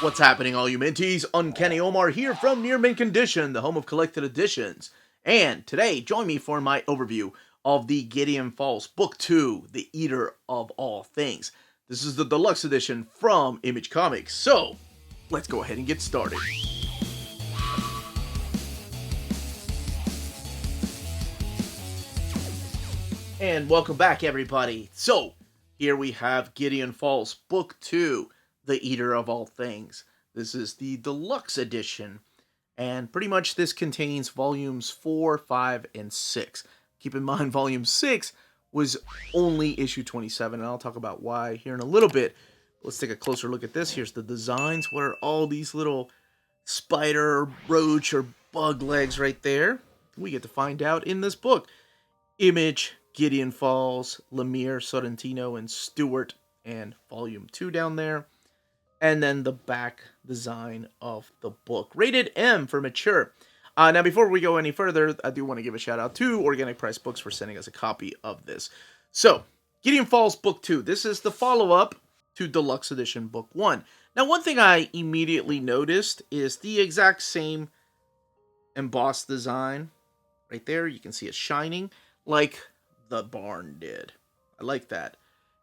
What's happening, all you Minties? Uncanny Omar here from Near Mint Condition, the home of collected editions. And today, join me for my overview of the Gideon Falls Book 2, The Eater of All Things. This is the deluxe edition from Image Comics. So, let's go ahead and get started. And welcome back, everybody. So, here we have Gideon Falls Book 2, The Eater of All Things. This is the deluxe edition, and pretty much this contains volumes 4, 5, and 6. Keep in mind, volume 6 was only issue 27, and I'll talk about why here in a little bit. Let's take a closer look at this. Here's the designs. What are all these little spider, roach, or bug legs right there? We get to find out in this book. Image, Gideon Falls, Lemire, Sorrentino, and Stewart, and volume 2 down there. And then the back design of the book. Rated M for mature. Now, before we go any further, I do want to give a shout out to Organic Price Books for sending us a copy of this. So, Gideon Falls Book 2. This is the follow-up to Deluxe Edition Book 1. Now, one thing I immediately noticed is the exact same embossed design. Right there, you can see it shining like the barn did. I like that.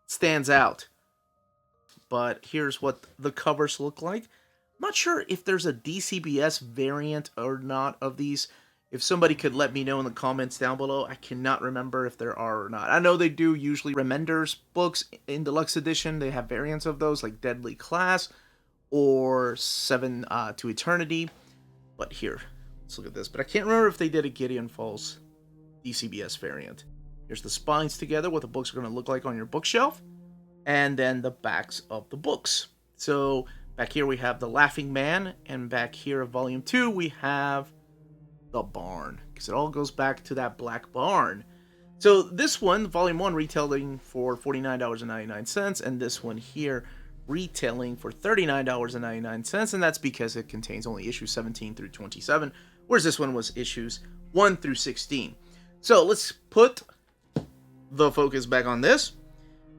It stands out. But here's what the covers look like. I'm not sure if there's a DCBS variant or not of these. If somebody could let me know in the comments down below. I cannot remember if there are or not. I know they do usually Remender's books in Deluxe Edition. They have variants of those like Deadly Class or 7 to Eternity. But here, let's look at this. But I can't remember if they did a Gideon Falls DCBS variant. Here's the spines together, what the books are going to look like on your bookshelf. And then the backs of the books. So back here we have the Laughing Man, and back here of volume 2 we have the barn, because it all goes back to that black barn. So this one, volume 1, retailing for $49.99, and this one here retailing for $39.99, and that's because it contains only issues 17 through 27, whereas this one was issues 1 through 16. So let's put the focus back on this.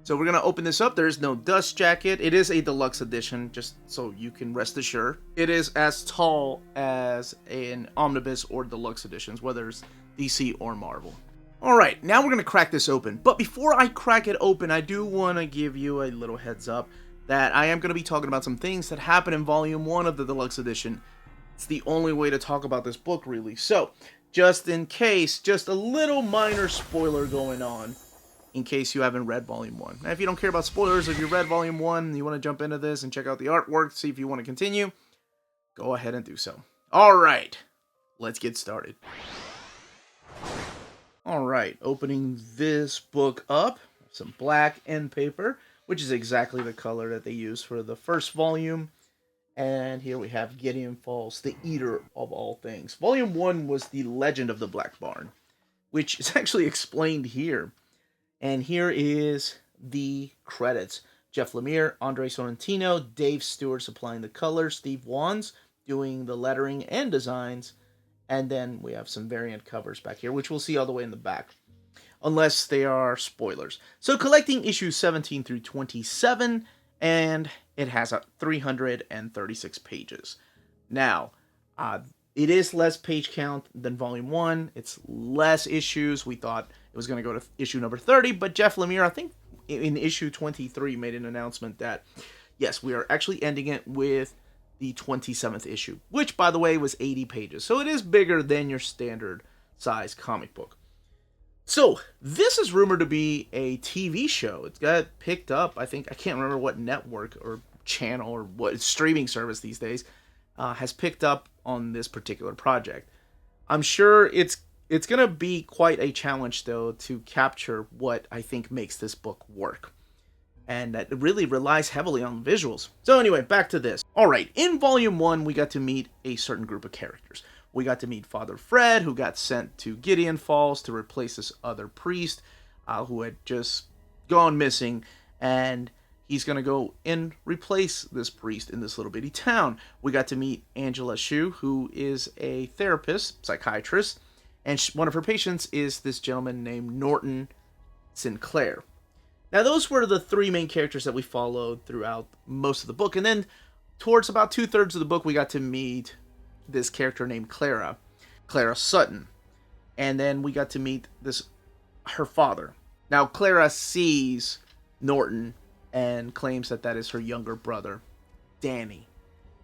So we're going to open this up. There is no dust jacket. It is a deluxe edition, just so you can rest assured. It is as tall as an omnibus or deluxe editions, whether it's DC or Marvel. Alright, now we're going to crack this open. But before I crack it open, I do want to give you a little heads up that I am going to be talking about some things that happen in volume 1 of the deluxe edition. It's the only way to talk about this book, really. So, just in case, just a little minor spoiler going on, in case you haven't read Volume 1. Now, if you don't care about spoilers, if you read Volume 1 and you want to jump into this and check out the artwork, see if you want to continue, go ahead and do so. Alright, let's get started. Alright, opening this book up, some black end paper, which is exactly the color that they used for the first volume. And here we have Gideon Falls, The Eater of All Things. Volume 1 was The Legend of the Black Barn, which is actually explained here. And here is the credits. Jeff Lemire, Andrea Sorrentino, Dave Stewart supplying the colors, Steve Wands doing the lettering and designs, and then we have some variant covers back here, which we'll see all the way in the back, unless they are spoilers. So collecting issues 17 through 27, and it has 336 pages. Now, it is less page count than Volume 1. It's less issues. We thought it was going to go to issue number 30, but Jeff Lemire, I think in issue 23, made an announcement that, yes, we are actually ending it with the 27th issue, which, by the way, was 80 pages. So it is bigger than your standard size comic book. So this is rumored to be a TV show. It's got picked up, I think, I can't remember what network or channel or what streaming service these days has picked up on this particular project. I'm sure it's going to be quite a challenge, though, to capture what I think makes this book work. And that really relies heavily on visuals. So anyway, back to this. Alright, in Volume 1, we got to meet a certain group of characters. We got to meet Father Fred, who got sent to Gideon Falls to replace this other priest who had just gone missing. And he's going to go and replace this priest in this little bitty town. We got to meet Angela Shu, who is a therapist, psychiatrist. And one of her patients is this gentleman named Norton Sinclair. Now, those were the three main characters that we followed throughout most of the book. And then towards about 2/3 of the book, we got to meet this character named Clara Sutton. And then we got to meet her father. Now, Clara sees Norton and claims that that is her younger brother, Danny.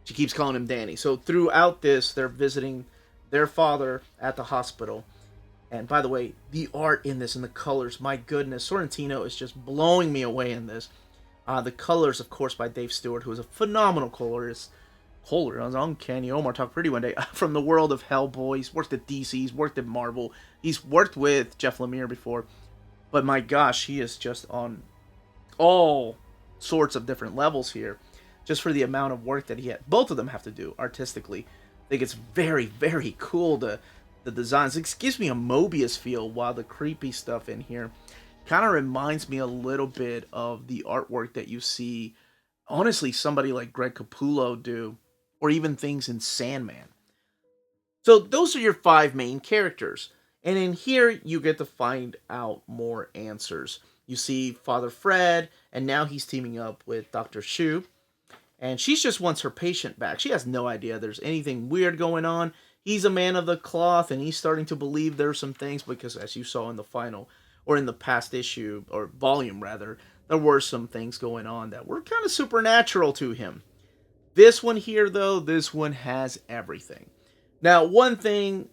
She keeps calling him Danny. So throughout this, they're visiting their father at the hospital. And by the way, the art in this and the colors, my goodness, Sorrentino is just blowing me away in this. The colors, of course, by Dave Stewart, who is a phenomenal colorist. I was Uncanny Omar Talk Pretty one day, from the world of Hellboy. He's worked at DC, he's worked at Marvel, he's worked with Jeff Lemire before. But my gosh, he is just on all sorts of different levels here, just for the amount of work that he had. Both of them have to do artistically. I think it's very, very cool, the designs. It gives me a Mobius feel, while the creepy stuff in here kind of reminds me a little bit of the artwork that you see, honestly, somebody like Greg Capullo do, or even things in Sandman. So those are your 5 main characters. And in here, you get to find out more answers. You see Father Fred, and now he's teaming up with Dr. Shu. And she just wants her patient back. She has no idea there's anything weird going on. He's a man of the cloth, and he's starting to believe there's some things, because as you saw in the final, or in the past issue, or volume rather, there were some things going on that were kind of supernatural to him. This one here, though, this one has everything. Now, one thing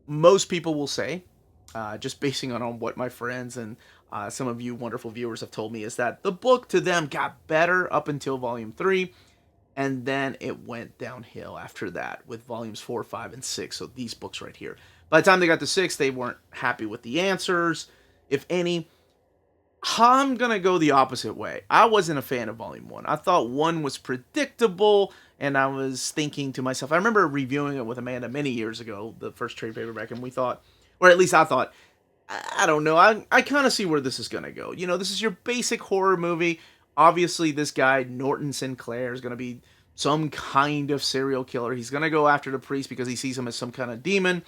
most people will say, just basing on what my friends and some of you wonderful viewers have told me, is that the book to them got better up until volume 3, and then it went downhill after that with volumes 4, 5, and 6. So these books right here. By the time they got to 6, they weren't happy with the answers, if any. I'm going to go the opposite way. I wasn't a fan of volume 1. I thought 1 was predictable, and I was thinking to myself, I remember reviewing it with Amanda many years ago, the first trade paperback, and we thought, or at least I thought, I don't know, I kind of see where this is going to go. You know, this is your basic horror movie. Obviously, this guy, Norton Sinclair, is going to be some kind of serial killer. He's going to go after the priest because he sees him as some kind of demon.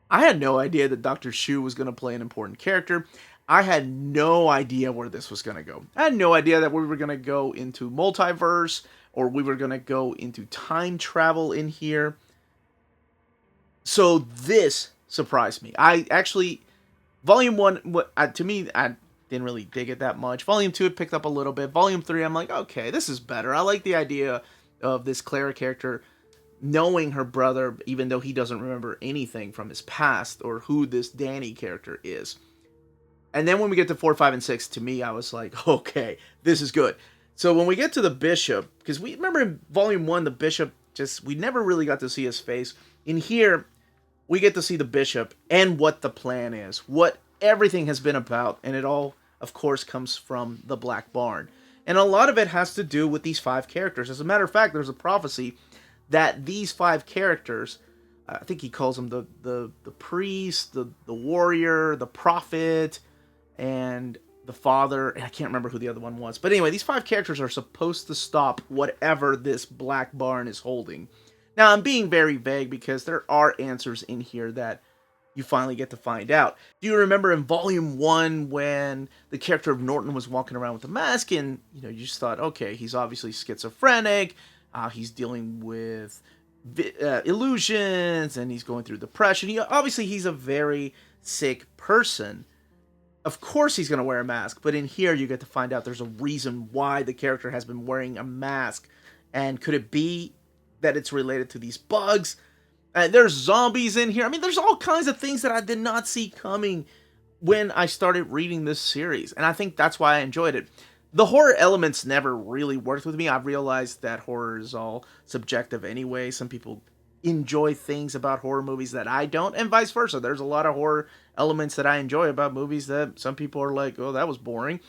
I had no idea that Dr. Shu was going to play an important character. I had no idea where this was going to go. I had no idea that we were going to go into multiverse, or we were going to go into time travel in here. So this surprised me. I actually, Volume 1, to me, I didn't really dig it that much. Volume 2, it picked up a little bit. Volume 3, I'm like, okay, this is better. I like the idea of this Clara character knowing her brother, even though he doesn't remember anything from his past, or who this Danny character is. And then when we get to 4, 5, and 6, to me, I was like, okay, this is good. So when we get to the Bishop, because we remember in Volume 1, the Bishop, we never really got to see his face. In here, we get to see the Bishop and what the plan is, what everything has been about, and it all, of course, comes from the Black Barn. And a lot of it has to do with these 5 characters. As a matter of fact, there's a prophecy that these 5 characters, I think he calls them the priest, the warrior, the prophet, and the father, and I can't remember who the other one was. But anyway, these 5 characters are supposed to stop whatever this Black Barn is holding. Now, I'm being very vague because there are answers in here that you finally get to find out. Do you remember in Volume 1 when the character of Norton was walking around with a mask, and you just thought, okay, he's obviously schizophrenic, he's dealing with illusions, and he's going through depression. Obviously, he's a very sick person. Of course he's going to wear a mask, but in here you get to find out there's a reason why the character has been wearing a mask. And could it be that it's related to these bugs? There's zombies in here. I mean, there's all kinds of things that I did not see coming when I started reading this series. And I think that's why I enjoyed it. The horror elements never really worked with me. I've realized that horror is all subjective anyway. Some people enjoy things about horror movies that I don't, and vice versa. There's a lot of horror elements that I enjoy about movies that some people are like, oh, that was boring.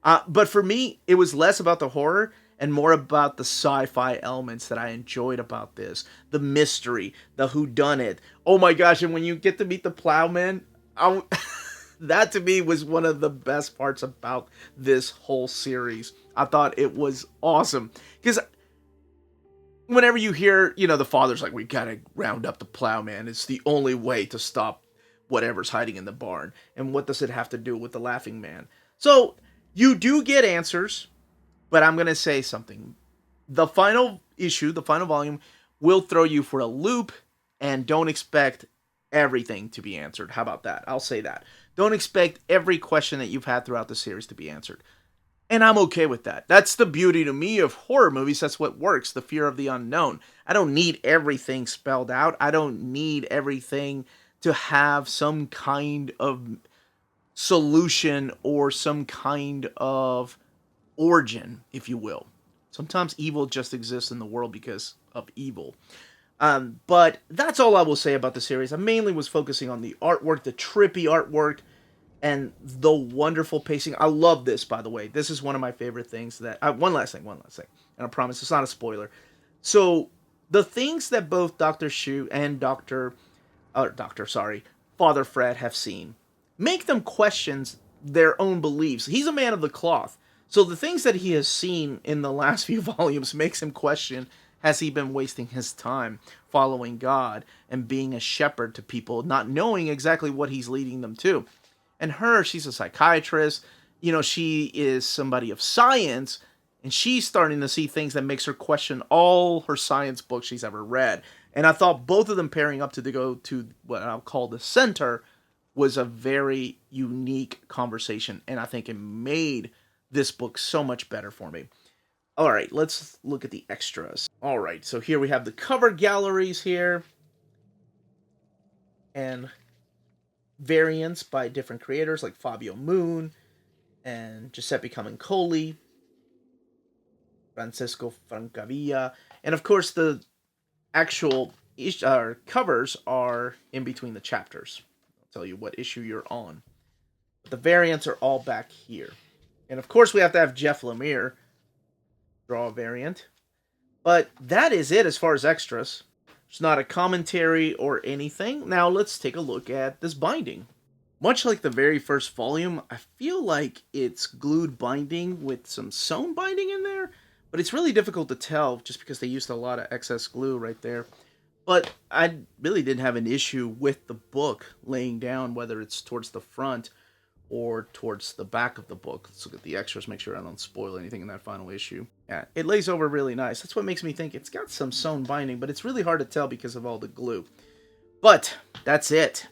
But for me, it was less about the horror and more about the sci-fi elements that I enjoyed about this. The mystery, the whodunit. Oh my gosh, and when you get to meet the plowman, that to me was one of the best parts about this whole series. I thought it was awesome. Because whenever you hear, the father's like, we gotta round up the plowman. It's the only way to stop whatever's hiding in the barn. And what does it have to do with the laughing man? So, you do get answers, but I'm gonna say something. The final issue, the final volume, will throw you for a loop, and don't expect everything to be answered. How about that? I'll say that. Don't expect every question that you've had throughout the series to be answered. And I'm okay with that. That's the beauty to me of horror movies. That's what works, the fear of the unknown. I don't need everything spelled out. I don't need everything to have some kind of solution or some kind of origin, if you will. Sometimes evil just exists in the world because of evil. But that's all I will say about the series. I mainly was focusing on the artwork, the trippy artwork, and the wonderful pacing. I love this, by the way. This is one of my favorite things that... one last thing. And I promise it's not a spoiler. So, the things that both Dr. Shu and Father Fred have seen make them question their own beliefs. He's a man of the cloth. So the things that he has seen in the last few volumes makes him question, has he been wasting his time following God and being a shepherd to people, not knowing exactly what he's leading them to? And she's a psychiatrist, she is somebody of science, and she's starting to see things that makes her question all her science books she's ever read. And I thought both of them pairing up to go to what I'll call the center was a very unique conversation, and I think it made this book so much better for me. All right, let's look at the extras. All right, so here we have the cover galleries here, and variants by different creators like Fabio Moon and Giuseppe Camuncoli, Francesco Francavilla, and of course the actual covers are in between the chapters. I'll tell you what issue you're on. But the variants are all back here. And of course we have to have Jeff Lemire draw a variant. But that is it as far as extras. It's not a commentary or anything. Now let's take a look at this binding. Much like the very first volume, I feel like it's glued binding with some sewn binding in there. But it's really difficult to tell just because they used a lot of excess glue right there. But I really didn't have an issue with the book laying down, whether it's towards the front or towards the back of the book. Let's look at the extras, make sure I don't spoil anything in that final issue. Yeah, it lays over really nice. That's what makes me think it's got some sewn binding, but it's really hard to tell because of all the glue. But that's it.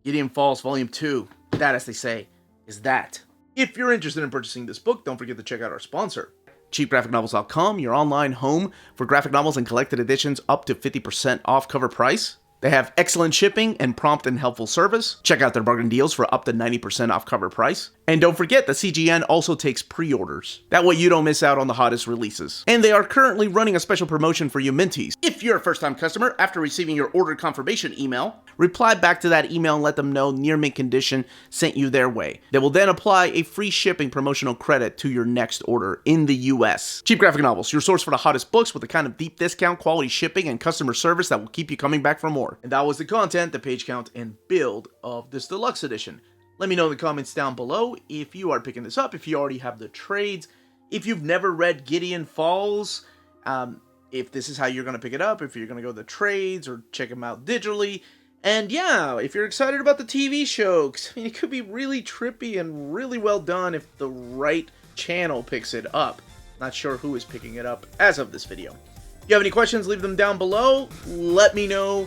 Gideon Falls Volume 2. That, as they say, is that. If you're interested in purchasing this book, don't forget to check out our sponsor, cheapgraphicnovels.com, your online home for graphic novels and collected editions up to 50% off cover price. They have excellent shipping and prompt and helpful service. Check out their bargain deals for up to 90% off cover price. And don't forget that CGN also takes pre-orders. That way you don't miss out on the hottest releases. And they are currently running a special promotion for you Minties. If you're a first-time customer, after receiving your order confirmation email, reply back to that email and let them know Near Mint Condition sent you their way. They will then apply a free shipping promotional credit to your next order in the US. Cheap Graphic Novels, your source for the hottest books with the kind of deep discount, quality shipping, and customer service that will keep you coming back for more. And that was the content, the page count, and build of this deluxe edition. Let me know in the comments down below if you are picking this up, if you already have the trades, if you've never read Gideon Falls, if this is how you're going to pick it up, if you're going to go to the trades or check them out digitally. And yeah, if you're excited about the TV show, 'cause, I mean, it could be really trippy and really well done if the right channel picks it up. Not sure who is picking it up as of this video. If you have any questions, leave them down below. Let me know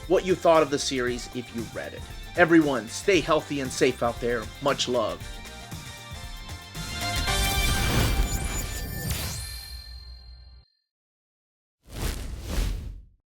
what you thought of the series if you read it. Everyone, stay healthy and safe out there. Much love.